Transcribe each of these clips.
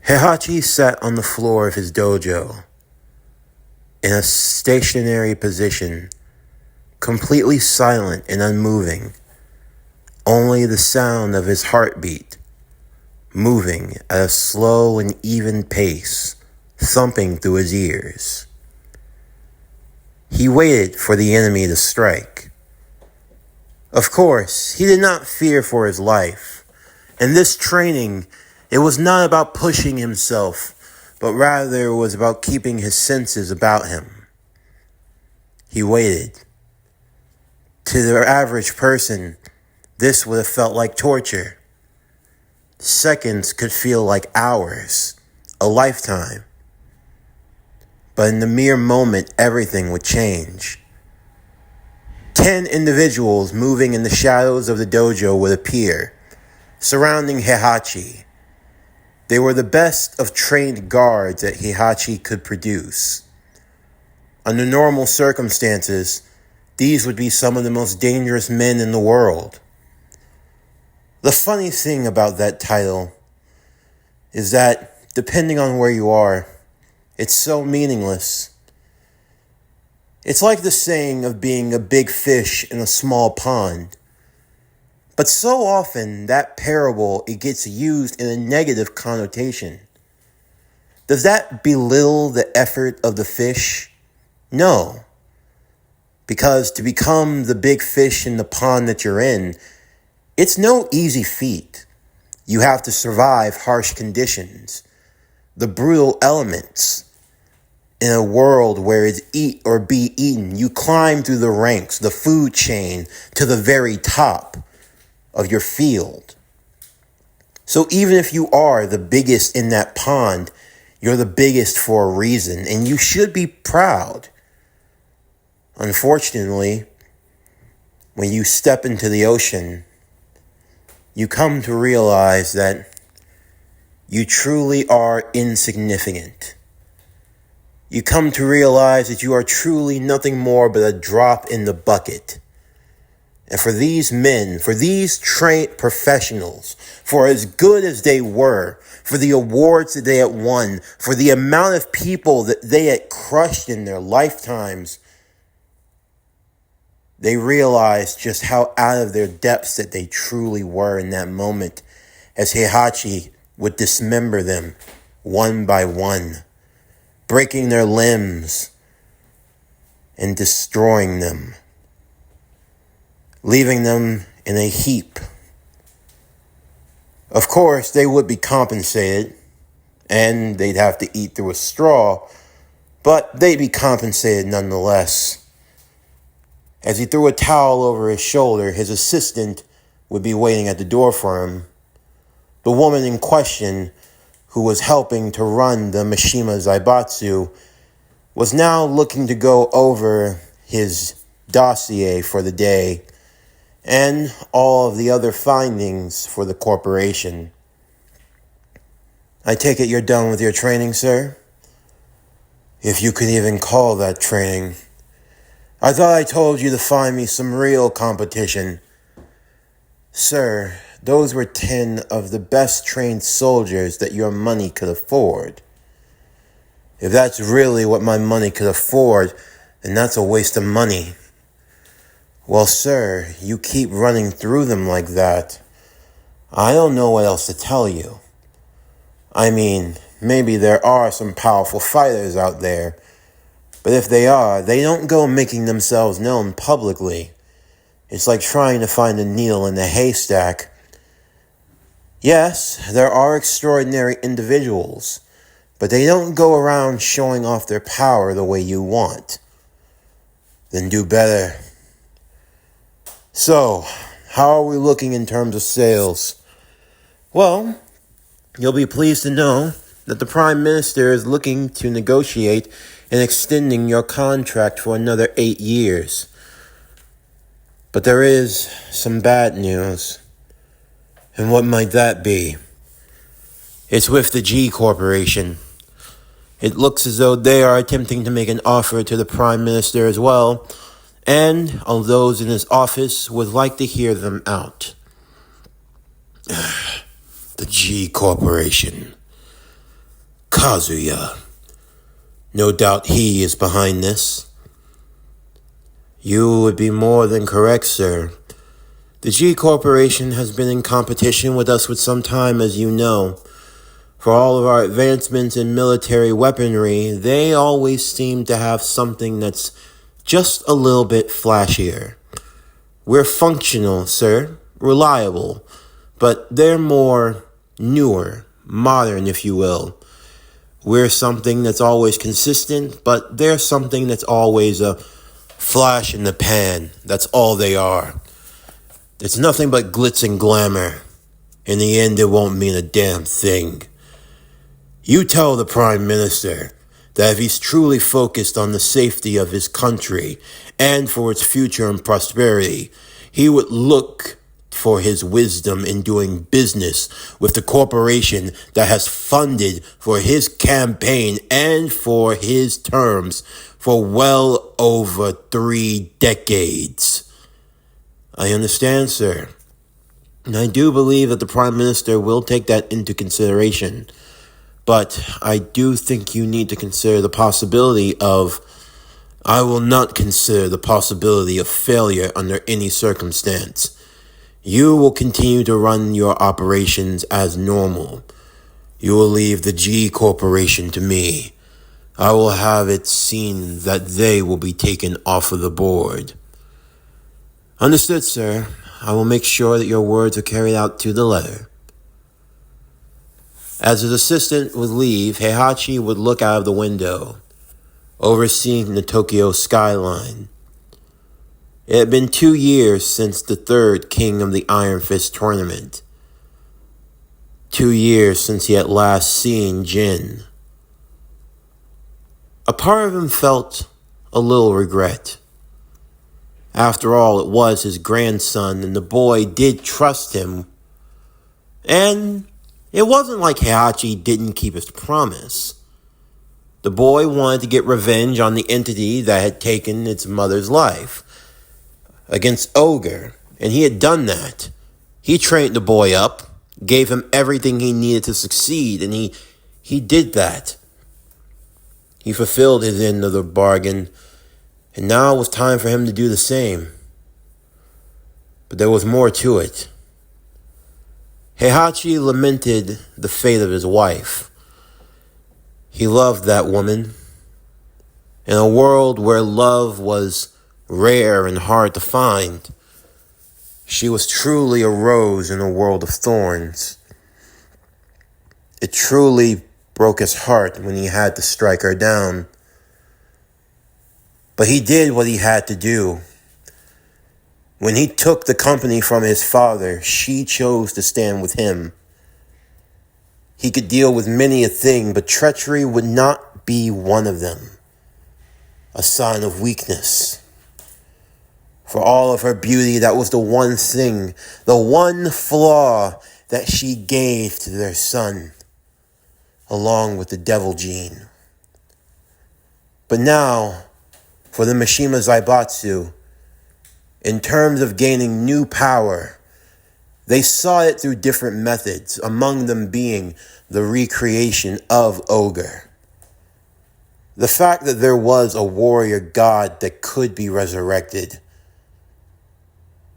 Heihachi sat on the floor of his dojo, in a stationary position, completely silent and unmoving, only the sound of his heartbeat, moving at a slow and even pace, thumping through his ears. He waited for the enemy to strike. Of course, he did not fear for his life. In this training, it was not about pushing himself, but rather it was about keeping his senses about him. He waited. To the average person, this would have felt like torture. Seconds could feel like hours, a lifetime. But in the mere moment, everything would change. 10 individuals moving in the shadows of the dojo would appear, surrounding Heihachi. They were the best of trained guards that Heihachi could produce. Under normal circumstances, these would be some of the most dangerous men in the world. The funny thing about that title is that, depending on where you are, it's so meaningless. It's like the saying of being a big fish in a small pond. But so often, that parable, it gets used in a negative connotation. Does that belittle the effort of the fish? No. Because to become the big fish in the pond that you're in, it's no easy feat. You have to survive harsh conditions, the brutal elements. In a world where it's eat or be eaten, you climb through the ranks, the food chain, to the very top of your field. So even if you are the biggest in that pond, you're the biggest for a reason, and you should be proud. Unfortunately, when you step into the ocean, you come to realize that you truly are insignificant. You come to realize that you are truly nothing more but a drop in the bucket. And for these men, for these trained professionals, for as good as they were, for the awards that they had won, for the amount of people that they had crushed in their lifetimes, they realized just how out of their depths that they truly were in that moment, as Heihachi would dismember them one by one, breaking their limbs and destroying them, leaving them in a heap. Of course, they would be compensated, and they'd have to eat through a straw, but they'd be compensated nonetheless. As he threw a towel over his shoulder, his assistant would be waiting at the door for him. The woman in question, who was helping to run the Mishima Zaibatsu, was now looking to go over his dossier for the day and all of the other findings for the corporation. I take it you're done with your training, sir? If you could even call that training. I thought I told you to find me some real competition. Sir, those were 10 of the best trained soldiers that your money could afford. If that's really what my money could afford, then that's a waste of money. Well, sir, you keep running through them like that. I don't know what else to tell you. I mean, maybe there are some powerful fighters out there, but if they are, they don't go making themselves known publicly. It's like trying to find a needle in a haystack. Yes, there are extraordinary individuals, but they don't go around showing off their power the way you want. Then do better. So, how are we looking in terms of sales? Well, you'll be pleased to know that the Prime Minister is looking to negotiate and extending your contract for another 8 years. But there is some bad news. And what might that be? It's with the G Corporation. It looks as though they are attempting to make an offer to the Prime Minister as well, and all those in his office would like to hear them out. The G Corporation. Kazuya. No doubt he is behind this. You would be more than correct, sir. The G Corporation has been in competition with us for some time, as you know. For all of our advancements in military weaponry, they always seem to have something that's just a little bit flashier. We're functional, sir, reliable, but they're more newer, modern, if you will. We're something that's always consistent, but they're something that's always a flash in the pan. That's all they are. It's nothing but glitz and glamour. In the end, it won't mean a damn thing. You tell the Prime Minister that if he's truly focused on the safety of his country and for its future and prosperity, he would look for his wisdom in doing business with the corporation that has funded for his campaign and for his terms for well over 3 decades. I understand, sir. And I do believe that the Prime Minister will take that into consideration. But I do think you need to consider the possibility of... I will not consider the possibility of failure under any circumstance. You will continue to run your operations as normal. You will leave the G Corporation to me. I will have it seen that they will be taken off of the board. Understood, sir. I will make sure that your words are carried out to the letter. As his assistant would leave, Heihachi would look out of the window, overseeing the Tokyo skyline. It had been 2 years since the third King of the Iron Fist tournament. 2 years since he had last seen Jin. A part of him felt a little regret. After all, it was his grandson, and the boy did trust him. And it wasn't like Heihachi didn't keep his promise. The boy wanted to get revenge on the entity that had taken its mother's life against Ogre, and he had done that. He trained the boy up, gave him everything he needed to succeed, and he did that. He fulfilled his end of the bargain, and now it was time for him to do the same. But there was more to it. Heihachi lamented the fate of his wife. He loved that woman. In a world where love was rare and hard to find, she was truly a rose in a world of thorns. It truly broke his heart when he had to strike her down. But he did what he had to do. When he took the company from his father, she chose to stand with him. He could deal with many a thing, but treachery would not be one of them. A sign of weakness. For all of her beauty, that was the one thing, the one flaw that she gave to their son, along with the devil gene. But now, for the Mishima Zaibatsu, in terms of gaining new power, they saw it through different methods, among them being the recreation of Ogre. The fact that there was a warrior god that could be resurrected,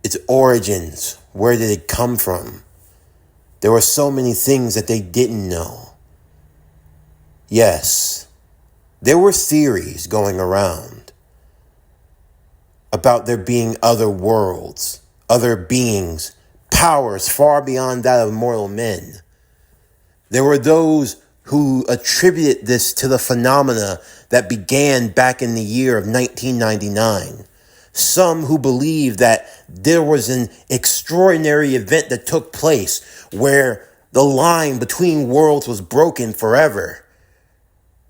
its origins, where did it come from? There were so many things that they didn't know. Yes, there were theories going around about there being other worlds, other beings, powers far beyond that of mortal men. There were those who attributed this to the phenomena that began back in the year of 1999. Some who believed that there was an extraordinary event that took place where the line between worlds was broken forever,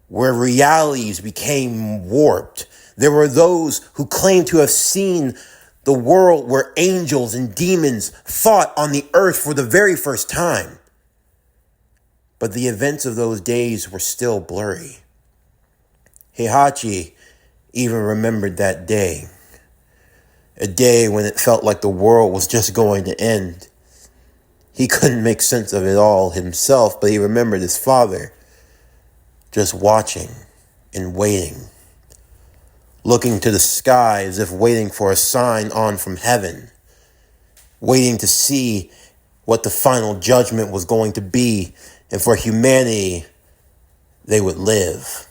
where realities became warped. There were those who claimed to have seen the world where angels and demons fought on the earth for the very first time. But the events of those days were still blurry. Heihachi even remembered that day. A day when it felt like the world was just going to end. He couldn't make sense of it all himself, but he remembered his father. just watching and waiting, looking to the sky as if waiting for a sign on from heaven, waiting to see what the final judgment was going to be, and for humanity, they would live.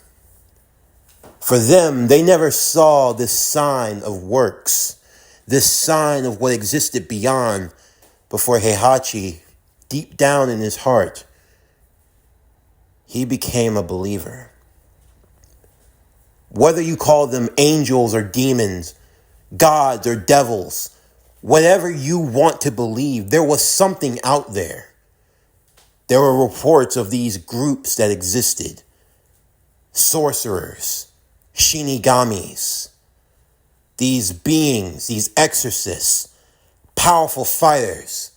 For them, they never saw this sign of works, this sign of what existed beyond, before Heihachi, deep down in his heart, he became a believer. Whether you call them angels or demons, gods or devils, whatever you want to believe, there was something out there. There were reports of these groups that existed. Sorcerers, shinigamis, these beings, these exorcists, powerful fighters,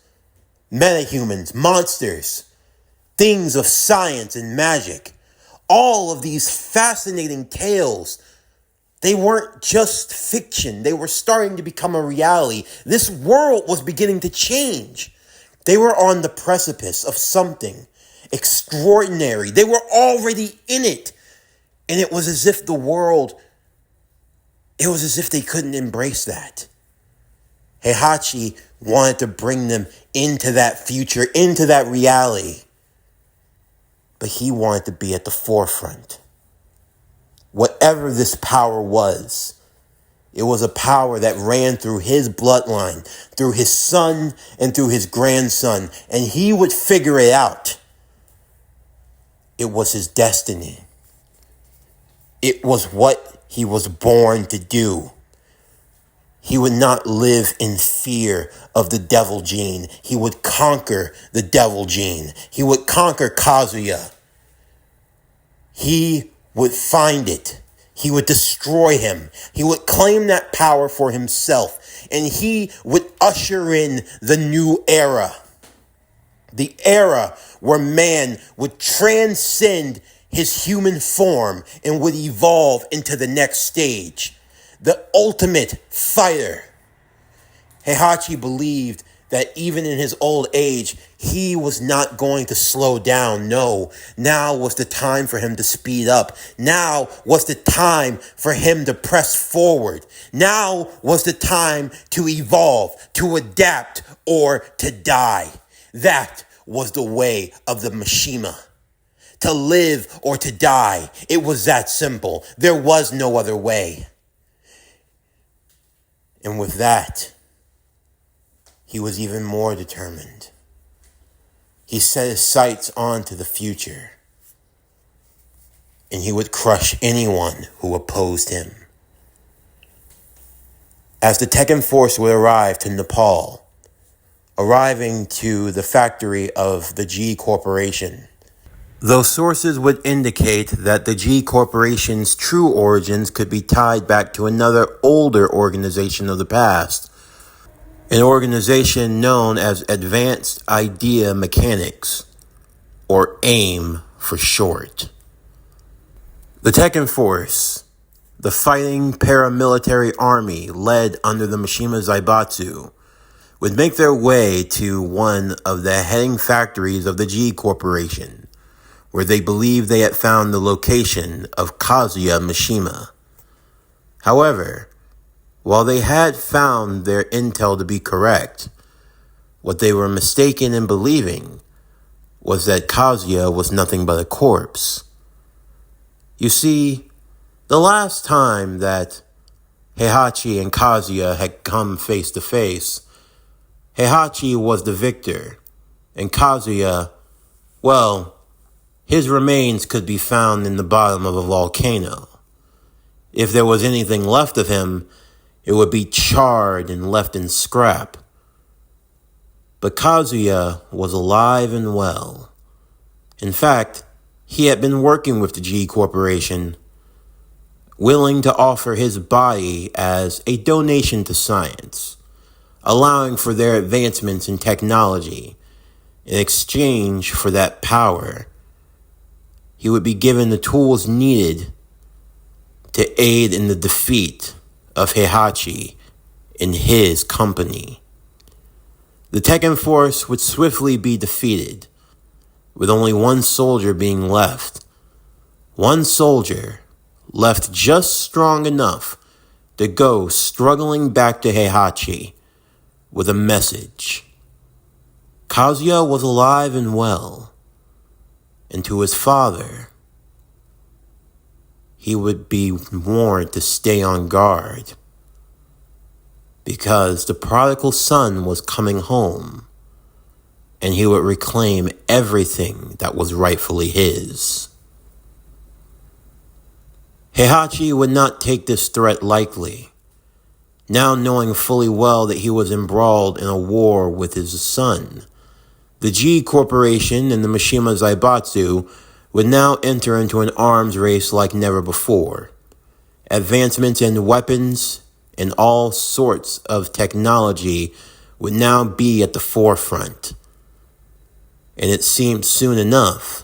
metahumans, monsters, things of science and magic. All of these fascinating tales, they weren't just fiction. They were starting to become a reality. This world was beginning to change. They were on the precipice of something extraordinary. They were already in it. And it was as if they couldn't embrace that. Heihachi wanted to bring them into that future, into that reality. But he wanted to be at the forefront. Whatever this power was, it was a power that ran through his bloodline, through his son and through his grandson, and he would figure it out. It was his destiny. It was what he was born to do. He would not live in fear of the devil gene. He would conquer the devil gene. He would conquer Kazuya. He would find it. He would destroy him. He would claim that power for himself. And he would usher in the new era. The era where man would transcend his human form and would evolve into the next stage. The ultimate fighter. Heihachi believed that even in his old age, he was not going to slow down. No, now was the time for him to speed up. Now was the time for him to press forward. Now was the time to evolve, to adapt, or to die. That was the way of the Mishima. To live or to die. It was that simple. There was no other way. And with that, he was even more determined. He set his sights onto the future, and he would crush anyone who opposed him. As the Tekken force would arrive to Nepal, arriving to the factory of the G Corporation, though sources would indicate that the G Corporation's true origins could be tied back to another older organization of the past, an organization known as Advanced Idea Mechanics, or AIM for short. The Tekken Force, the fighting paramilitary army led under the Mishima Zaibatsu, would make their way to one of the heading factories of the G Corporation, where they believed they had found the location of Kazuya Mishima. However, while they had found their intel to be correct, what they were mistaken in believing was that Kazuya was nothing but a corpse. You see, the last time that Heihachi and Kazuya had come face to face, Heihachi was the victor, and Kazuya, well, his remains could be found in the bottom of a volcano. If there was anything left of him, it would be charred and left in scrap. But Kazuya was alive and well. In fact, he had been working with the G Corporation, willing to offer his body as a donation to science, allowing for their advancements in technology. In exchange for that power, he would be given the tools needed to aid in the defeat of Heihachi in his company. The Tekken force would swiftly be defeated, with only one soldier being left, One soldier left just strong enough to go struggling back to Heihachi with a message. Kazuya was alive and well, and to his father, he would be warned to stay on guard because the prodigal son was coming home and he would reclaim everything that was rightfully his. Heihachi would not take this threat lightly, now knowing fully well that he was embroiled in a war with his son. The G Corporation and the Mishima Zaibatsu would now enter into an arms race like never before. Advancements in weapons and all sorts of technology would now be at the forefront. And it seemed soon enough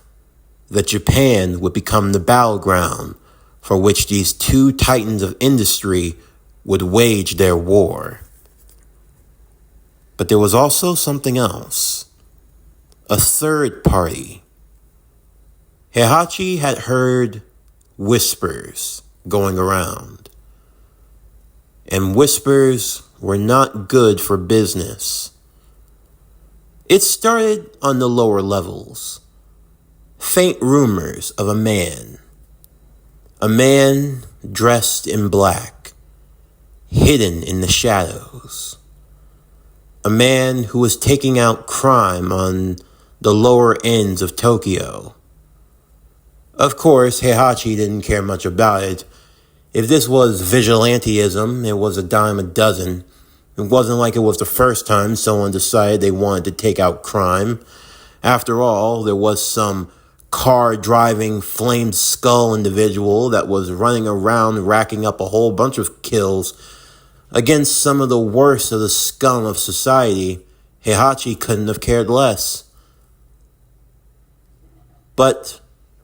that Japan would become the battleground for which these two titans of industry would wage their war. But there was also something else. A third party. Heihachi had heard whispers going around. And whispers were not good for business. It started on the lower levels. Faint rumors of a man dressed in black, hidden in the shadows. A man who was taking out crime on the lower ends of Tokyo. Of course, Heihachi didn't care much about it. If this was vigilanteism, it was a dime a dozen. It wasn't like it was the first time someone decided they wanted to take out crime. After all, there was some car-driving, flamed skull individual that was running around racking up a whole bunch of kills against some of the worst of the scum of society. Heihachi couldn't have cared less. But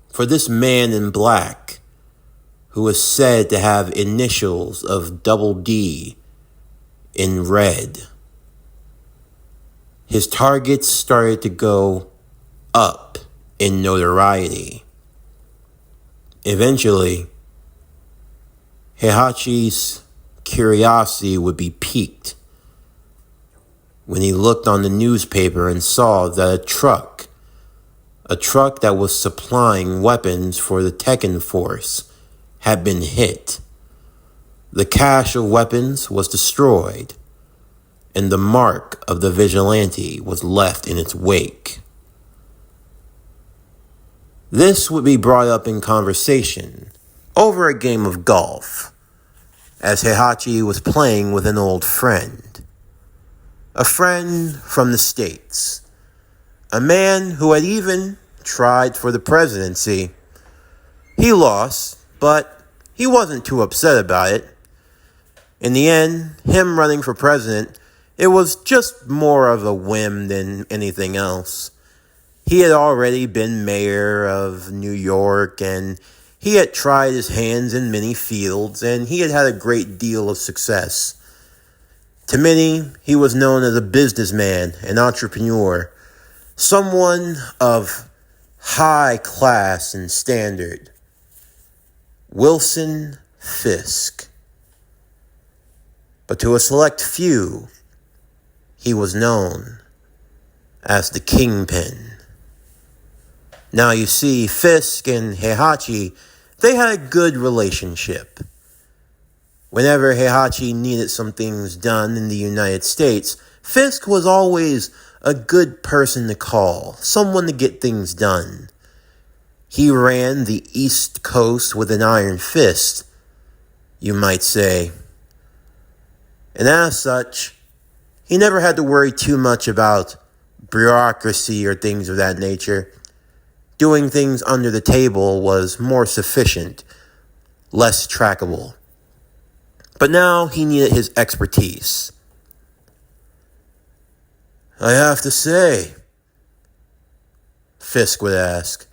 for this man in black, who was said to have initials of double D in red, his targets started to go up in notoriety. Eventually, Heihachi's curiosity would be piqued when he looked on the newspaper and saw that a truck that was supplying weapons for the Tekken force had been hit. The cache of weapons was destroyed, and the mark of the vigilante was left in its wake. This would be brought up in conversation over a game of golf, as Heihachi was playing with an old friend. A friend from the States. A man who had even tried for the presidency. He lost, but he wasn't too upset about it. In the end, him running for president, it was just more of a whim than anything else. He had already been mayor of New York, and he had tried his hands in many fields, and he had had a great deal of success. To many, he was known as a businessman, an entrepreneur, someone of high class and standard. Wilson Fisk. But to a select few, he was known as the Kingpin. Now you see, Fisk and Heihachi, they had a good relationship. Whenever Heihachi needed some things done in the United States, Fisk was always a good person to call, someone to get things done. He ran the East Coast with an iron fist, you might say. And as such, he never had to worry too much about bureaucracy or things of that nature. Doing things under the table was more sufficient, less trackable. But now he needed his expertise. I have to say, Fisk would ask,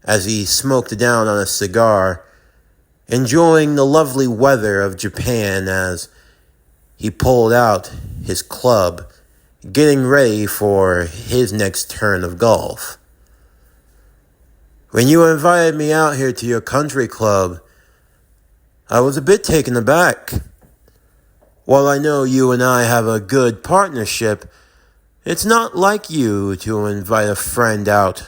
as he smoked down on a cigar, enjoying the lovely weather of Japan as he pulled out his club, getting ready for his next turn of golf. When you invited me out here to your country club, I was a bit taken aback. While I know you and I have a good partnership, it's not like you to invite a friend out.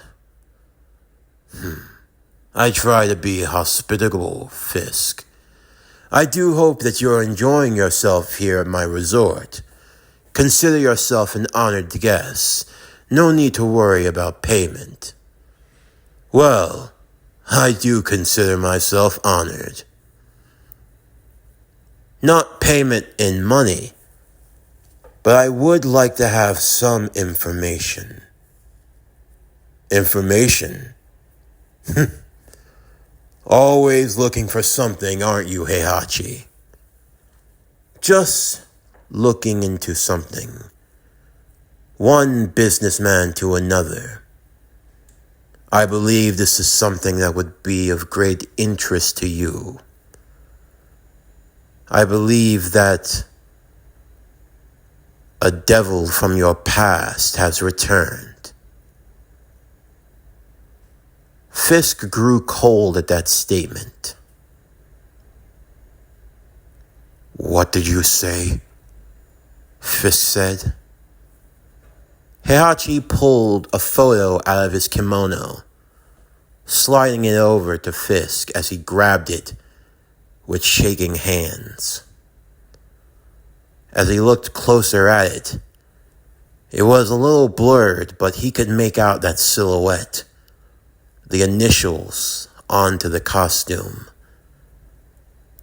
I try to be hospitable, Fisk. I do hope that you're enjoying yourself here at my resort. Consider yourself an honored guest. No need to worry about payment. Well, I do consider myself honored. Not payment in money, but I would like to have some information. Information? Always looking for something, aren't you, Heihachi? Just looking into something. One businessman to another. I believe this is something that would be of great interest to you. I believe that a devil from your past has returned. Fisk grew cold at that statement. What did you say? Fisk said. Heihachi pulled a photo out of his kimono, sliding it over to Fisk as he grabbed it with shaking hands. As he looked closer at it, it was a little blurred, but he could make out that silhouette, the initials onto the costume.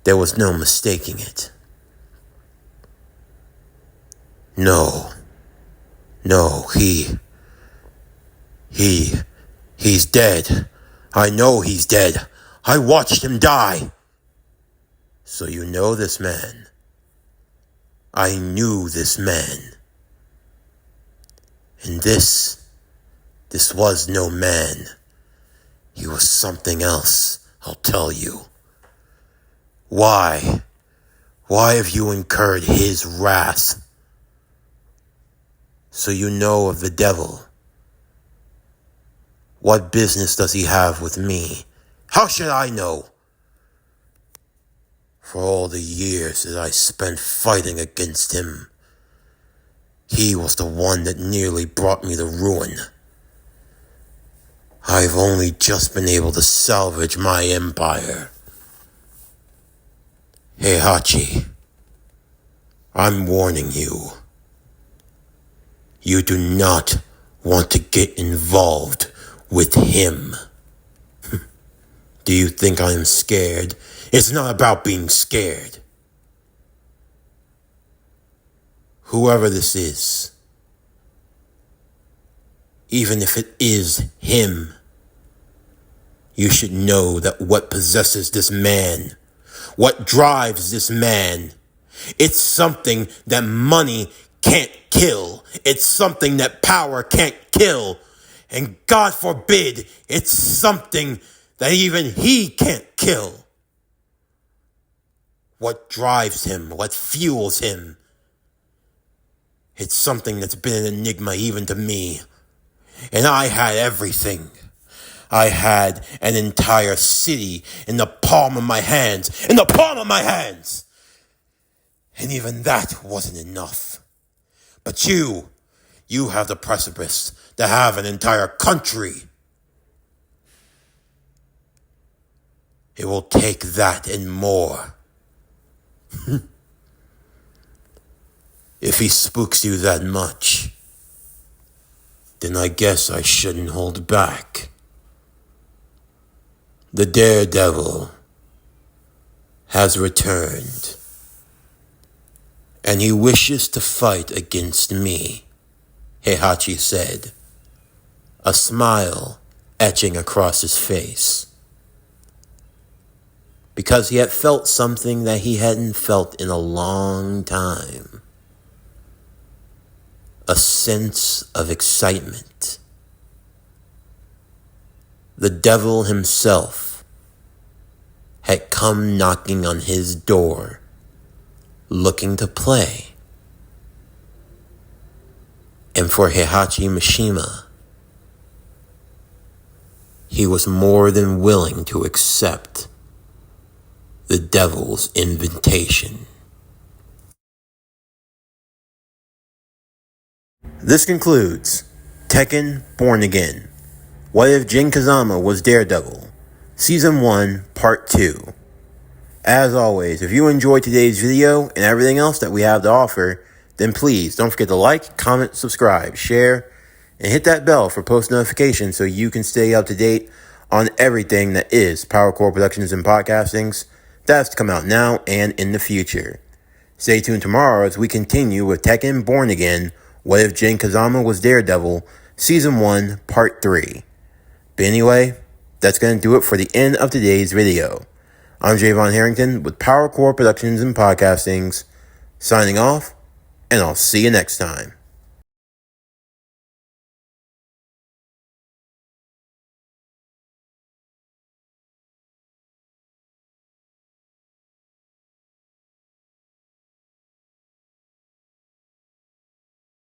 There was no mistaking it. No, he's dead. I know he's dead. I watched him die. So you know this man. I knew this man. And this was no man. He was something else, I'll tell you. Why? Why have you incurred his wrath? So you know of the devil. What business does he have with me? How should I know? For all the years that I spent fighting against him, he was the one that nearly brought me to ruin. I've only just been able to salvage my empire. Heihachi, I'm warning you. You do not want to get involved with him. Do you think I'm scared? It's not about being scared. Whoever this is, even if it is him, you should know that what possesses this man, what drives this man, it's something that money can't kill. It's something that power can't kill. And God forbid, it's something that even he can't kill. What drives him, what fuels him, it's something that's been an enigma even to me. And I had everything. I had an entire city in the palm of my hands. In the palm of my hands! And even that wasn't enough. But you have the precipice to have an entire country. It will take that and more. If he spooks you that much, then I guess I shouldn't hold back. The Daredevil has returned, and he wishes to fight against me, Heihachi said, a smile etching across his face. Because he had felt something that he hadn't felt in a long time. A sense of excitement. The devil himself had come knocking on his door, looking to play. And for Heihachi Mishima, he was more than willing to accept the devil's invitation. This concludes Tekken Born Again. What if Jin Kazama was Daredevil? Season 1, Part 2. As always, if you enjoyed today's video and everything else that we have to offer, then please don't forget to like, comment, subscribe, share, and hit that bell for post notifications so you can stay up to date on everything that is PowerCore Productions and Podcastings that's to come out now and in the future. Stay tuned tomorrow as we continue with Tekken Born Again, What If Jin Kazama Was Daredevil, Season 1, Part 3. But anyway, that's going to do it for the end of today's video. I'm Javon Harrington with PowerCore Productions and Podcastings, signing off, and I'll see you next time.